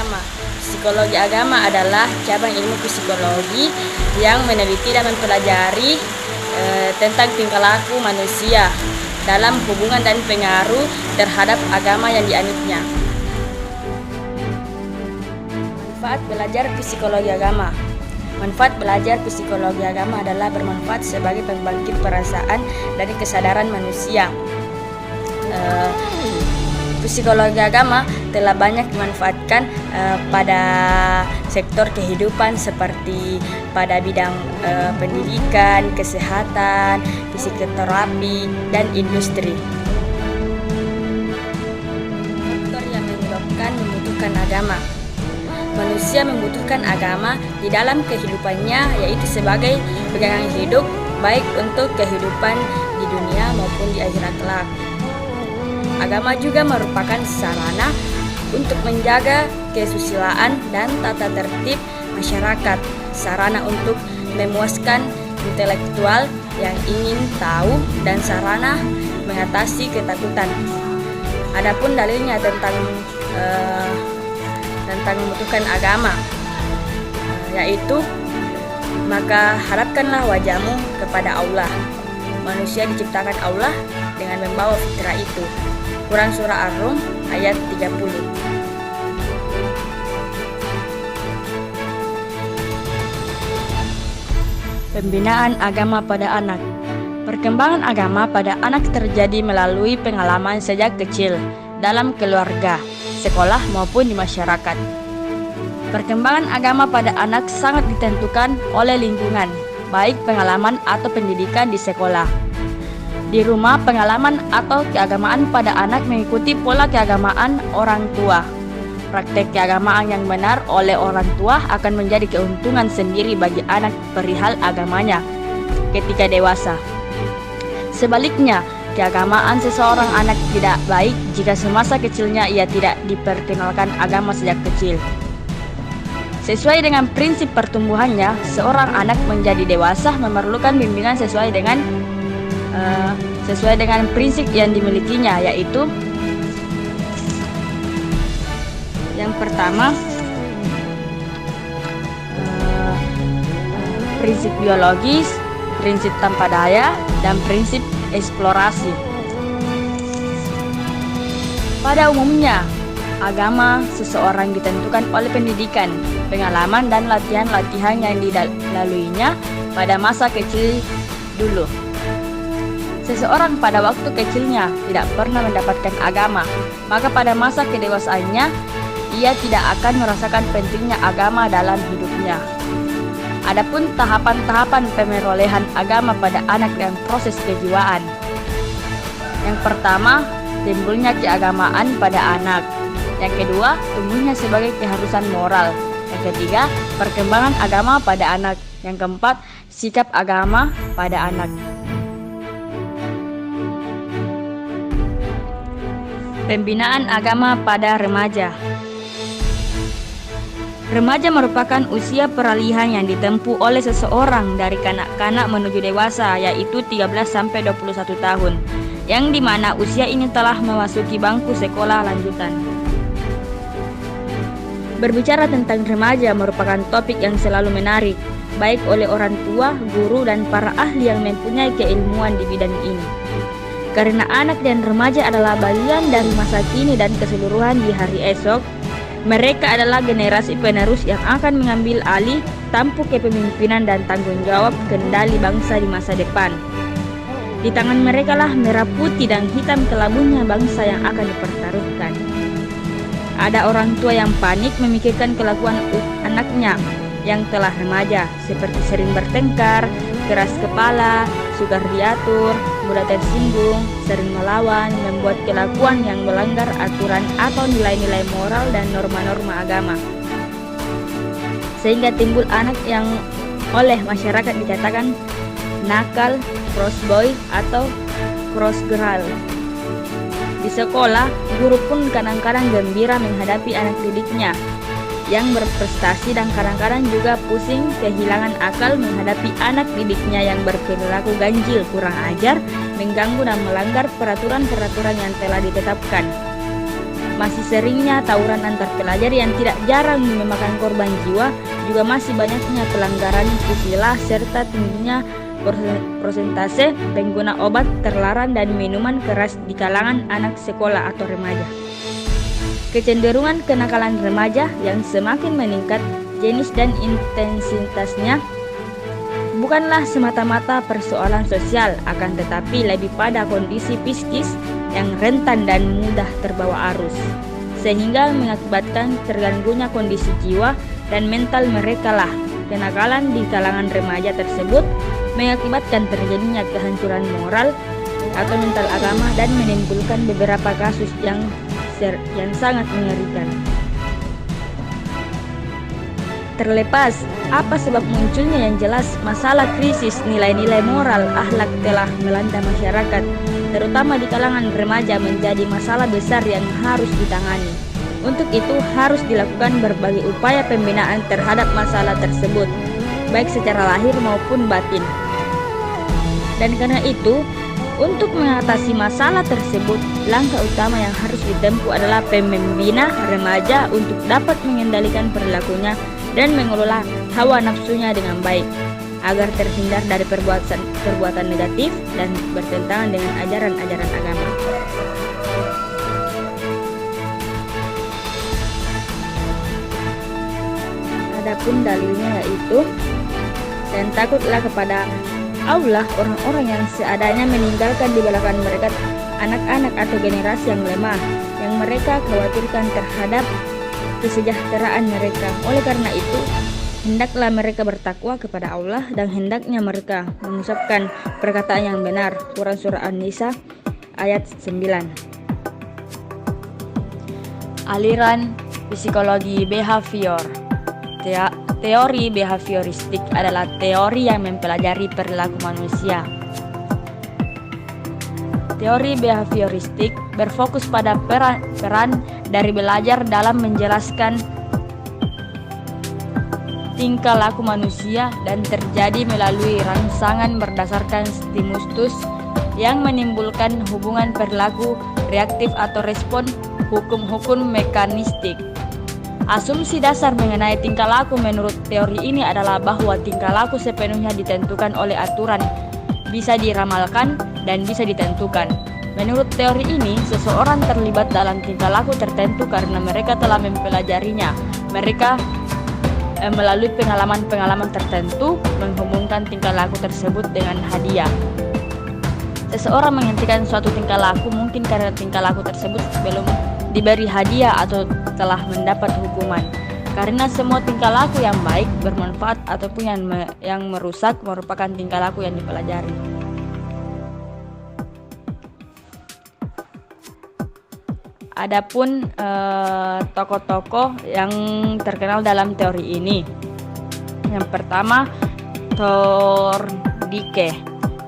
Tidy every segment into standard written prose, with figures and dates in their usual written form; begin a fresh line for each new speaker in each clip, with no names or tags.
agama. Psikologi agama adalah cabang ilmu psikologi yang meneliti dan mempelajari tentang tingkah laku manusia dalam hubungan dan pengaruh terhadap agama yang dianutnya. Manfaat belajar psikologi agama. Manfaat belajar psikologi agama adalah bermanfaat sebagai pembangkit perasaan dari kesadaran manusia. Psikologi agama telah banyak dimanfaatkan pada sektor kehidupan seperti pada bidang pendidikan, kesehatan, psikoterapi, dan industri. Faktor yang menyebabkan membutuhkan agama. Manusia membutuhkan agama di dalam kehidupannya, yaitu sebagai pegangan hidup baik untuk kehidupan di dunia maupun di akhirat kelak. Agama juga merupakan sarana untuk menjaga kesusilaan dan tata tertib masyarakat, sarana untuk memuaskan intelektual yang ingin tahu, dan sarana mengatasi ketakutan. Adapun dalilnya tentang membutuhkan agama, yaitu maka hadapkanlah wajahmu kepada Allah. Manusia diciptakan Allah dengan membawa fitrah itu. Quran Surah Ar-Rum ayat 30. Pembinaan agama pada anak. Perkembangan agama pada anak terjadi melalui pengalaman sejak kecil dalam keluarga, sekolah maupun di masyarakat. Perkembangan agama pada anak sangat ditentukan oleh lingkungan, baik pengalaman atau pendidikan di sekolah. Di rumah, pengalaman atau keagamaan pada anak mengikuti pola keagamaan orang tua. Praktek keagamaan yang benar oleh orang tua akan menjadi keuntungan sendiri bagi anak perihal agamanya ketika dewasa. Sebaliknya, keagamaan seseorang anak tidak baik jika semasa kecilnya ia tidak diperkenalkan agama sejak kecil. Sesuai dengan prinsip pertumbuhannya, seorang anak menjadi dewasa memerlukan bimbingan sesuai dengan prinsip yang dimilikinya, yaitu yang pertama prinsip biologis, prinsip tanpa daya, dan prinsip eksplorasi. Pada umumnya, agama seseorang ditentukan oleh pendidikan, pengalaman, dan latihan-latihan yang dilaluinya pada masa kecil dulu. Seseorang pada waktu kecilnya tidak pernah mendapatkan agama, maka pada masa kedewasaannya ia tidak akan merasakan pentingnya agama dalam hidupnya. Adapun tahapan-tahapan pemerolehan agama pada anak dan proses kejiwaan. Yang pertama, timbulnya keagamaan pada anak. Yang kedua, tumbuhnya sebagai keharusan moral. Yang ketiga, perkembangan agama pada anak. Yang keempat, sikap agama pada anak. Pembinaan agama pada remaja. Remaja merupakan usia peralihan yang ditempuh oleh seseorang dari kanak-kanak menuju dewasa, yaitu 13-21 tahun, yang dimana usia ini telah memasuki bangku sekolah lanjutan. Berbicara tentang remaja merupakan topik yang selalu menarik, baik oleh orang tua, guru, dan para ahli yang mempunyai keilmuan di bidang ini. Karena anak dan remaja adalah bagian dari masa kini dan keseluruhan di hari esok, mereka adalah generasi penerus yang akan mengambil alih tampuk kepemimpinan dan tanggung jawab kendali bangsa di masa depan. Di tangan mereka lah merah putih dan hitam kelabunya bangsa yang akan dipertaruhkan. Ada orang tua yang panik memikirkan kelakuan anaknya yang telah remaja, seperti sering bertengkar, keras kepala, sukar diatur, mudah tersinggung, sering melawan, membuat kelakuan yang melanggar aturan atau nilai-nilai moral dan norma-norma agama. Sehingga timbul anak yang oleh masyarakat dikatakan nakal, crossboy, atau cross girl. Di sekolah, guru pun kadang-kadang gembira menghadapi anak didiknya yang berprestasi dan kadang-kadang juga pusing kehilangan akal menghadapi anak didiknya yang berperilaku ganjil, kurang ajar, mengganggu dan melanggar peraturan-peraturan yang telah ditetapkan. Masih seringnya tawuran antar pelajar yang tidak jarang memakan korban jiwa, juga masih banyaknya pelanggaran susila serta tingginya persentase pengguna obat terlarang dan minuman keras di kalangan anak sekolah atau remaja. Kecenderungan kenakalan remaja yang semakin meningkat jenis dan intensitasnya bukanlah semata-mata persoalan sosial, akan tetapi lebih pada kondisi psikis yang rentan dan mudah terbawa arus, sehingga mengakibatkan terganggunya kondisi jiwa dan mental mereka lah. Kenakalan di kalangan remaja tersebut mengakibatkan terjadinya kehancuran moral atau mental agama dan menimbulkan beberapa kasus yang sangat mengerikan. Terlepas apa sebab munculnya, yang jelas masalah krisis nilai-nilai moral akhlak telah melanda masyarakat, terutama di kalangan remaja, menjadi masalah besar yang harus ditangani. Untuk itu harus dilakukan berbagai upaya pembinaan terhadap masalah tersebut, baik secara lahir maupun batin. Dan karena itu, untuk mengatasi masalah tersebut, langkah utama yang harus ditempuh adalah pembina remaja untuk dapat mengendalikan perilakunya dan mengelola hawa nafsunya dengan baik, agar terhindar dari perbuatan negatif dan bertentangan dengan ajaran-ajaran agama. Adapun dalilnya yaitu, dan takutlah kepada Allah orang-orang yang seadanya meninggalkan di belakang mereka anak-anak atau generasi yang lemah, yang mereka khawatirkan terhadap kesejahteraan mereka. Oleh karena itu, hendaklah mereka bertakwa kepada Allah dan hendaknya mereka mengucapkan perkataan yang benar. Quran Surah An-Nisa ayat 9. Aliran psikologi behavior. Teori behavioristik adalah teori yang mempelajari perilaku manusia. Teori behavioristik berfokus pada peran dari belajar dalam menjelaskan tingkah laku manusia dan terjadi melalui rangsangan berdasarkan stimulustus yang menimbulkan hubungan perilaku reaktif atau respon hukum-hukum mekanistik. Asumsi dasar mengenai tingkah laku menurut teori ini adalah bahwa tingkah laku sepenuhnya ditentukan oleh aturan, bisa diramalkan dan bisa ditentukan. Menurut teori ini, seseorang terlibat dalam tingkah laku tertentu karena mereka telah mempelajarinya. Mereka melalui pengalaman-pengalaman tertentu menghubungkan tingkah laku tersebut dengan hadiah. Seseorang menghentikan suatu tingkah laku mungkin karena tingkah laku tersebut belum diberi hadiah atau telah mendapat hukuman. Karena semua tingkah laku yang baik, bermanfaat ataupun yang merusak merupakan tingkah laku yang dipelajari. Adapun tokoh-tokoh yang terkenal dalam teori ini, yang pertama Thorndike.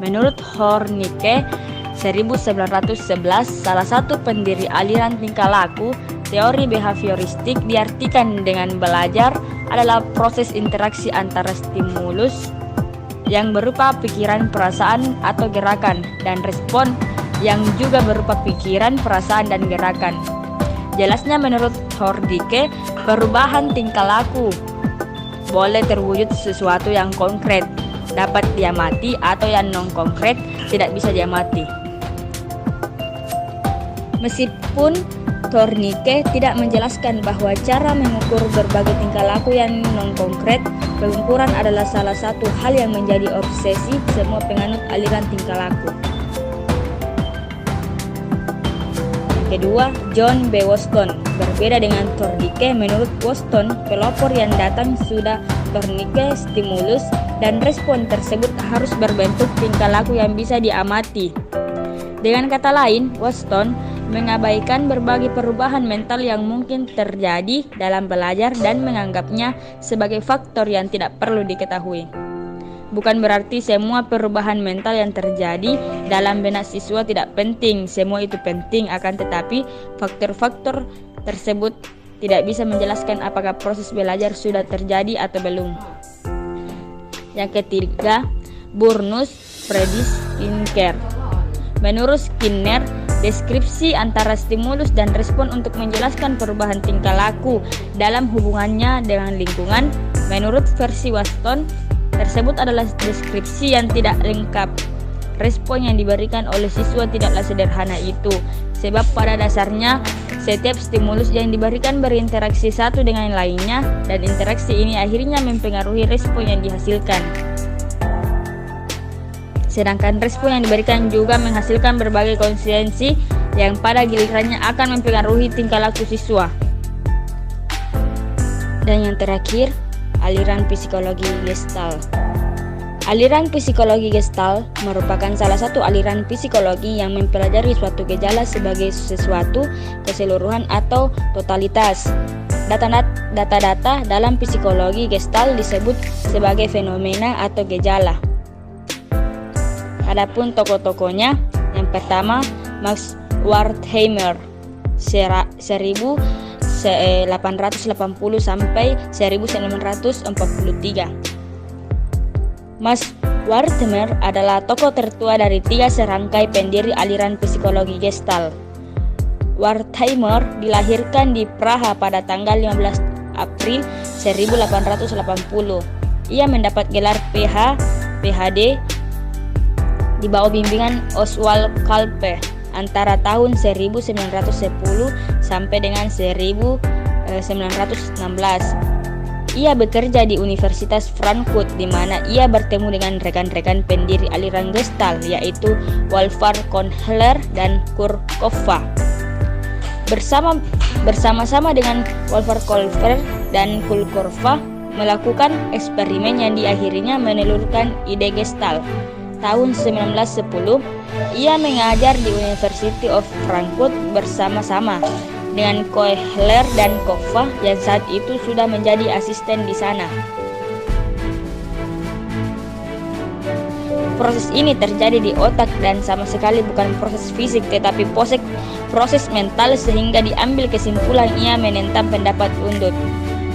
Menurut Thorndike 1911, salah satu pendiri aliran tingkah laku, teori behavioristik diartikan dengan belajar adalah proses interaksi antara stimulus yang berupa pikiran, perasaan, atau gerakan, dan respon yang juga berupa pikiran, perasaan, dan gerakan. Jelasnya menurut Thorndike, perubahan tingkah laku boleh terwujud sesuatu yang konkret, dapat diamati, atau yang non-konkret, tidak bisa diamati. Meskipun Thorndike tidak menjelaskan bahwa cara mengukur berbagai tingkah laku yang non-konkret, pengukuran adalah salah satu hal yang menjadi obsesi semua penganut aliran tingkah laku. Kedua, John B. Waston. Berbeda dengan Thorndike, menurut Waston, pelopor yang datang sudah Thorndike, stimulus dan respon tersebut harus berbentuk tingkah laku yang bisa diamati. Dengan kata lain, Waston mengabaikan berbagai perubahan mental yang mungkin terjadi dalam belajar dan menganggapnya sebagai faktor yang tidak perlu diketahui. Bukan berarti semua perubahan mental yang terjadi dalam benak siswa tidak penting, semua itu penting, akan tetapi faktor-faktor tersebut tidak bisa menjelaskan apakah proses belajar sudah terjadi atau belum. Yang ketiga, Burnus, Freddy Skinner. Menurut Skinner, deskripsi antara stimulus dan respon untuk menjelaskan perubahan tingkah laku dalam hubungannya dengan lingkungan. Menurut versi Waston, tersebut adalah deskripsi yang tidak lengkap. Respon yang diberikan oleh siswa tidaklah sederhana itu, sebab pada dasarnya setiap stimulus yang diberikan berinteraksi satu dengan lainnya, dan interaksi ini akhirnya mempengaruhi respon yang dihasilkan. Sedangkan respon yang diberikan juga menghasilkan berbagai konsekuensi yang pada gilirannya akan mempengaruhi tingkah laku siswa. Dan yang terakhir, aliran psikologi Gestalt. Aliran psikologi Gestalt merupakan salah satu aliran psikologi yang mempelajari suatu gejala sebagai sesuatu keseluruhan atau totalitas. Data-data dalam psikologi Gestalt disebut sebagai fenomena atau gejala. Adapun tokoh-tokohnya, yang pertama Max Wertheimer 1880 sampai 1943. Max Wertheimer adalah tokoh tertua dari 3 serangkai pendiri aliran psikologi Gestalt. Wertheimer dilahirkan di Praha pada tanggal 15 April 1880. Ia mendapat gelar PhD di bawah bimbingan Oswald Kalpe antara tahun 1910 sampai dengan 1916. Ia bekerja di Universitas Frankfurt, di mana ia bertemu dengan rekan-rekan pendiri aliran Gestalt, yaitu Wolfgang Kohler dan Kurt Koffler. Bersama-sama dengan Wolfgang Kohler dan Kurt Koffler melakukan eksperimen yang diakhirinya menelurkan ide Gestalt. Tahun 1910, ia mengajar di University of Frankfurt bersama-sama dengan Kohler dan Koffler yang saat itu sudah menjadi asisten di sana. Proses ini terjadi di otak dan sama sekali bukan proses fisik tetapi proses mental, sehingga diambil kesimpulan ia menentang pendapat Undut.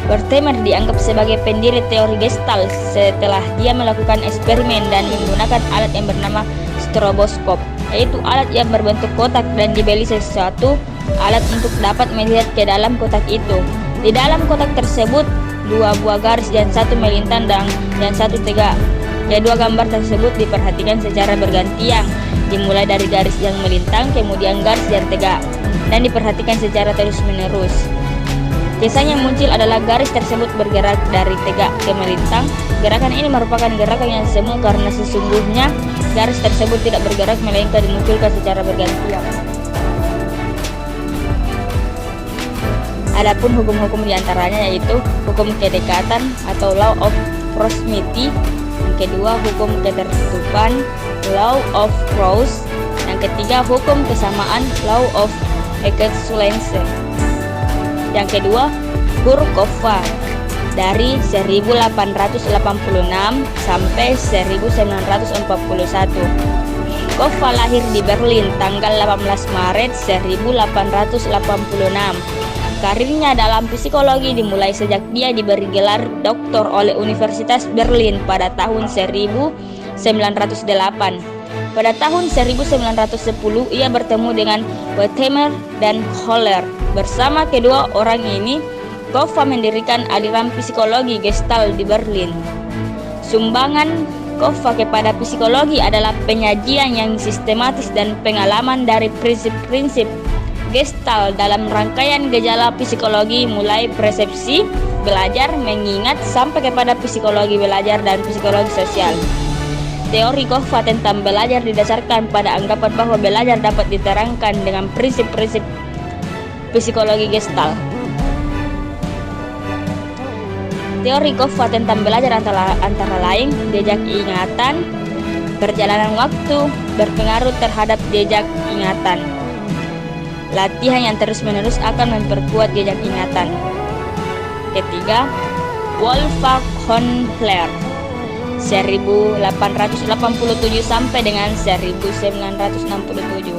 Wertheimer dianggap sebagai pendiri teori Gestalt setelah dia melakukan eksperimen dan menggunakan alat yang bernama stroboskop, yaitu alat yang berbentuk kotak dan dibeli sesuatu alat untuk dapat melihat ke dalam kotak itu. Di dalam kotak tersebut 2 buah garis yang satu melintang dan yang satu tegak. Kedua gambar tersebut diperhatikan secara bergantian, dimulai dari garis yang melintang, kemudian garis yang tegak, dan diperhatikan secara terus-menerus. Kesan yang muncul adalah garis tersebut bergerak dari tegak ke melintang. Gerakan ini merupakan gerakan yang semu karena sesungguhnya garis tersebut tidak bergerak melainkan dimunculkan secara bergantian. Adapun hukum-hukum diantaranya yaitu hukum kedekatan atau law of proximity, yang kedua hukum ketertutupan law of cause, yang ketiga hukum kesamaan law of excellence. Yang kedua, Kurt Koffler dari 1886 sampai 1941. Koffler lahir di Berlin tanggal 18 Maret 1886. Karirnya dalam psikologi dimulai sejak dia diberi gelar doktor oleh Universitas Berlin pada tahun 1908. Pada tahun 1910 ia bertemu dengan Wertheimer dan Kohler. Bersama kedua orang ini, Koffler mendirikan aliran psikologi Gestalt di Berlin. Sumbangan Koffler kepada psikologi adalah penyajian yang sistematis dan pengalaman dari prinsip-prinsip Gestalt dalam rangkaian gejala psikologi, mulai persepsi, belajar, mengingat, sampai kepada psikologi belajar dan psikologi sosial. Teori Koffler tentang belajar didasarkan pada anggapan bahwa belajar dapat diterangkan dengan prinsip-prinsip psikologi Gestalt. Teori Koffler tentang belajar antara lain jejak ingatan, perjalanan waktu berpengaruh terhadap jejak ingatan. Latihan yang terus-menerus akan memperkuat jejak ingatan. Ketiga, Wolfgang Kohler 1887 sampai dengan 1967.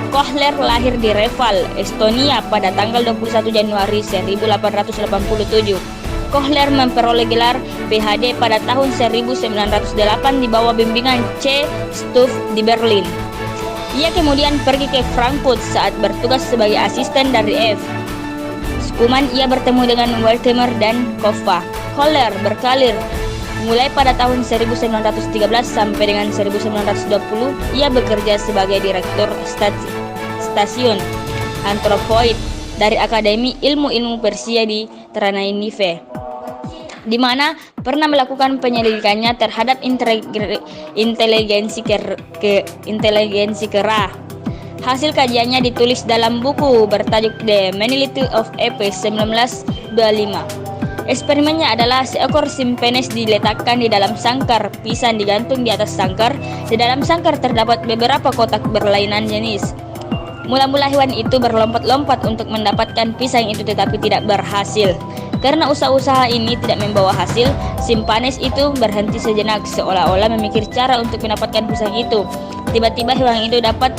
Kohler lahir di Reval, Estonia pada tanggal 21 Januari 1887. Kohler memperoleh gelar PhD pada tahun 1908 di bawah bimbingan C. Stuff di Berlin. Ia kemudian pergi ke Frankfurt saat bertugas sebagai asisten dari F. Sekuman ia bertemu dengan Wertheimer dan Koffa. Kohler berkarir mulai pada tahun 1913 sampai dengan 1920. Ia bekerja sebagai direktur stasiun antropoid dari Akademi Ilmu-Ilmu Persia di Trnava, di mana pernah melakukan penyelidikannya terhadap inteligensi kera. Hasil kajiannya ditulis dalam buku bertajuk The Menality of EP 1925. Eksperimennya adalah seekor simpenes diletakkan di dalam sangkar, pisang digantung di atas sangkar. Di dalam sangkar terdapat beberapa kotak berlainan jenis. Mula-mula hewan itu berlompat-lompat untuk mendapatkan pisang itu, tetapi tidak berhasil. Karena usaha-usaha ini tidak membawa hasil, simpenes itu berhenti sejenak, seolah-olah memikir cara untuk mendapatkan pisang itu. Tiba-tiba hewan itu dapat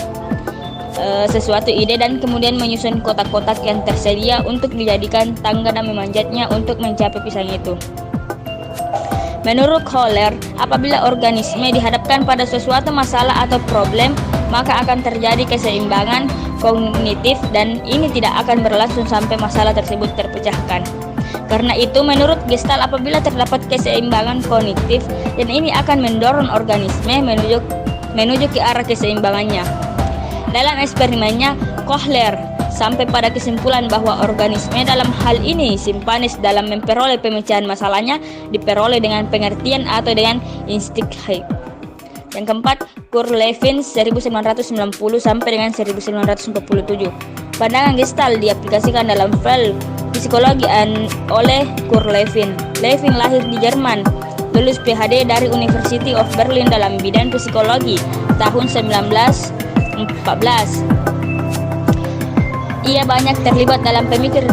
sesuatu ide dan kemudian menyusun kotak-kotak yang tersedia untuk dijadikan tangga dan memanjatnya untuk mencapai pisang itu. Menurut Kohler, apabila organisme dihadapkan pada sesuatu masalah atau problem, maka akan terjadi keseimbangan kognitif dan ini tidak akan berlangsung sampai masalah tersebut terpecahkan. Karena itu, menurut Gestalt, apabila terdapat keseimbangan kognitif, dan ini akan mendorong organisme menuju ke arah keseimbangannya. Dalam eksperimennya, Kohler sampai pada kesimpulan bahwa organisme dalam hal ini simpenes dalam memperoleh pemecahan masalahnya diperoleh dengan pengertian atau dengan insting. Yang keempat, Kurt Lewin 1990 sampai dengan 1947. Pandangan Gestalt diaplikasikan dalam file psikologi oleh Kurt Lewin. Lewin lahir di Jerman, lulus PhD dari University of Berlin dalam bidang psikologi tahun 1914. Ia banyak terlibat dalam pemikir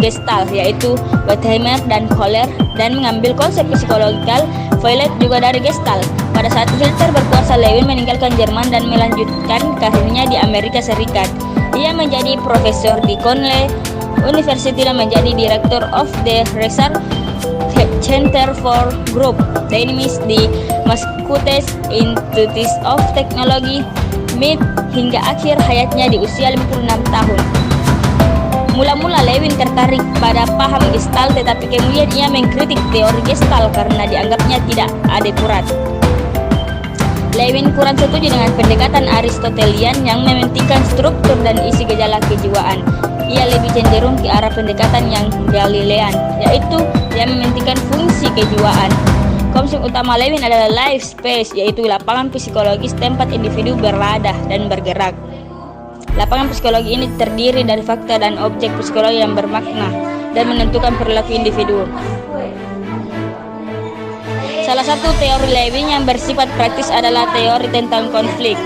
Gestalt, yaitu Wertheimer dan Kohler, dan mengambil konsep psikologikal Violet juga dari Gestalt. Pada saat Hitler berkuasa, Lewin meninggalkan Jerman dan melanjutkan karirnya di Amerika Serikat. Ia menjadi profesor di Cornell University dan menjadi Director of the Research Center for Group Dynamics di Massachusetts Institute of Technology, MIT, hingga akhir hayatnya di usia 56 tahun. Mula-mula Lewin tertarik pada paham Gestalt, tetapi kemudian ia mengkritik teori Gestalt karena dianggapnya tidak adekurat. Lewin kurang setuju dengan pendekatan Aristotelian yang mementingkan struktur dan isi gejala kejiwaan. Ia lebih cenderung ke arah pendekatan yang Galilean, yaitu yang mementingkan fungsi kejiwaan. Konsep utama Lewin adalah life space, yaitu lapangan psikologis tempat individu berada dan bergerak. Lapangan psikologi ini terdiri dari fakta dan objek psikologi yang bermakna dan menentukan perilaku individu. Salah satu teori Lewin yang bersifat praktis adalah teori tentang konflik.